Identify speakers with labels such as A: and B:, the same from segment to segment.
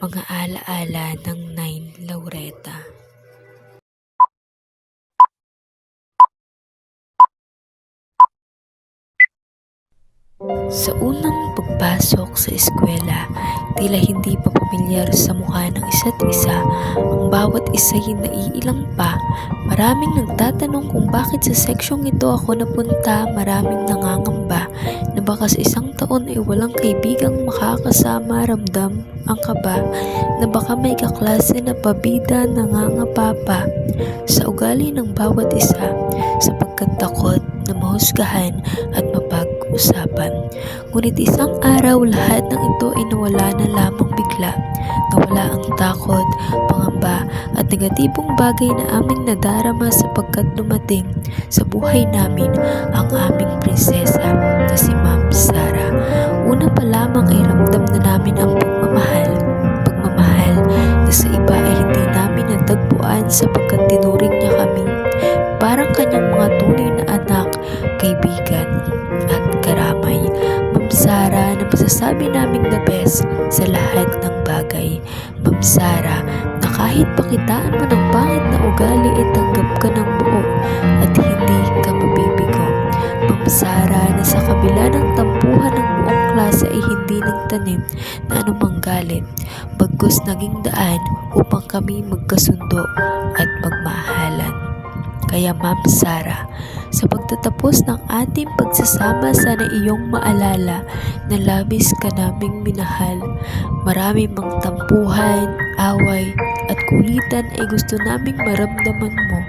A: Mga ala-ala ng 9 Laureta. Sa unang pagpasok sa eskwela, tila hindi pa pamilyar sa mukha ng isa't isa. Ang bawat isa'y naiilang pa. Maraming nagtatanong kung bakit sa seksyong ito ako napunta. Maraming nangangamba na baka sa isang taon ay walang kaibigang makakasama. Ramdam ang kaba na baka may kaklase na pabida nangangapa pa sa ugali ng bawat isa, sapagkat takot na mahusgahan at mapag-usapan. Ngunit isang araw, lahat ng ito ay nawala na lamang bigla. Nawala ang takot, pangamba at negatibong bagay na aming nadarama sapagkat dumating sa buhay namin ang aming prinsesa na si Ma'am Sara. Una pa lamang ay ramdam na namin ang pagmamahal na sa iba ay hindi namin natagpuan sapagkat tinuring niya kami parang kanyang mga tunay na anak, kaibigan at karamay. Ma'am Sara na masasabi naming the best sa lahat ng bagay. Ma'am Sara na kahit pakitaan mo ng pangit na ugali ay tanggap ka ng buo at hindi ka mabibigo. Ma'am Sara na sa kabila ng tampuhan ng buong klase ay hindi nagtanim na anumang galit, bagkus naging daan upang kami magkasundo at magmahalan. Kaya Ma'am Sara, sa pagtatapos ng ating pagsasama, sana iyong maalala na labis ka naming minahal. Marami mang tampuhan, away at kulitan ay gusto naming maramdaman mo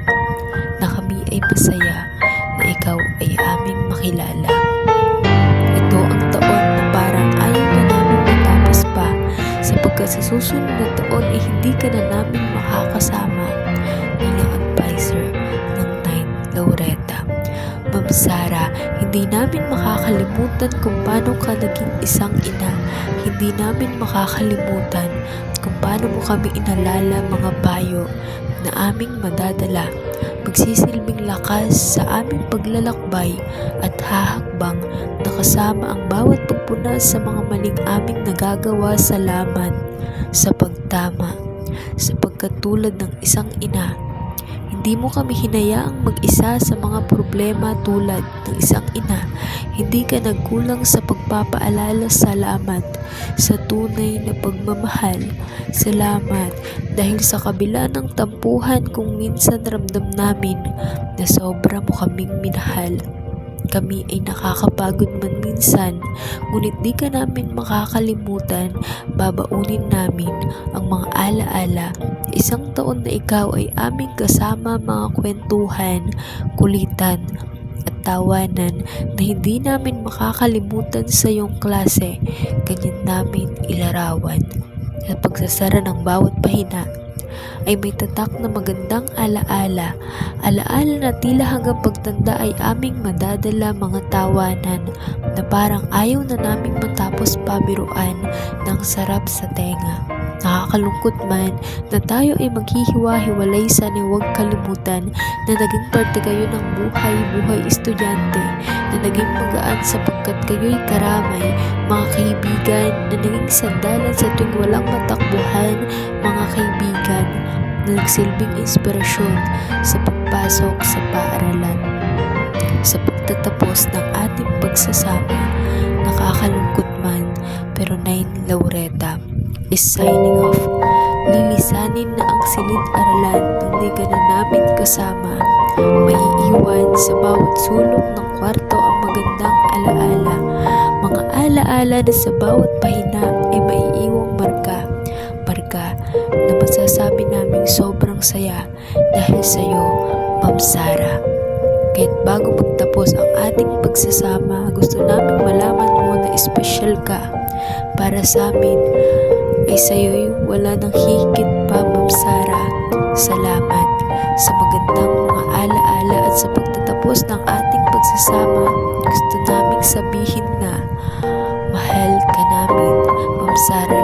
A: na kami ay masaya na ikaw ay aming makilala. Ito ang taon na parang ayaw na namin matapos pa, sapagkat sa susunod na taon ay hindi ka na namin makakasama bilang advisor ng 9 Laureta. Ma'am Sara, hindi namin makakalimutan kung paano ka naging isang ina. Hindi namin makakalimutan kung paano mo kami inalala mga payo na aming madadala, magsisilbing lakas sa aming paglalakbay at hahakbang na kasama ang bawat pagpuna sa mga maling aming nagagawa. Salamat sa pagtama, sapagkat tulad ng isang ina, hindi mo kami hinayaang mag-isa sa mga problema. Tulad ng isang ina, hindi ka nagkulang sa pagpapaalala. Salamat sa tunay na pagmamahal. Salamat dahil sa kabila ng tampuhan kung minsan ramdam namin na sobra mo kaming minahal. Kami ay nakakapagod man minsan, ngunit di ka namin makakalimutan. Babaunin namin ang mga alaala. Isang taon na ikaw ay aming kasama, mga kwentuhan, kulitan at tawanan na hindi namin makakalimutan sa iyong klase. Ganyan namin ilarawan. Sa pagsasara ng bawat pahina ay may tatak na magandang alaala. Alaala na tila hanggang pagtanda ay aming madadala, mga tawanan na parang ayaw na naming matapos pabiruan ng sarap sa tenga. Nakakalungkot man na tayo ay maghihiwa-hiwalay, sana huwag kalimutan na naging parte kayo ng buhay estudyante na naging magaan sapagkat kayo'y karamay, mga kaibigan na naging sandalan sa tuwing walang matakbuhan, mga kaibigan na nagsilbing inspirasyon sa pagpasok sa paaralan. Sa pagtatapos ng ating pagsasama, nakakalungkot man, pero 9 Laureta is signing off. Lilisanin na ang silid-aralan nang di ka na namin kasama. Maiiwan sa bawat sulok ng kwarto ang magandang alaala. Mga alaala na sa bawat pahina ay maiiwang marka na masasabi naming sobrang saya dahil sa'yo, Ma'am Sara. Kahit bago magtapos ang ating pagsasama, gusto naming malaman mo na espesyal ka. Para sa amin ay sa'yo'y wala nang higit pa, Ma'am Sara. Salamat sa magandang mga alaala at sa pagtatapos ng ating pagsasama. Gusto naming sabihin na mahal ka namin, Ma'am Sara.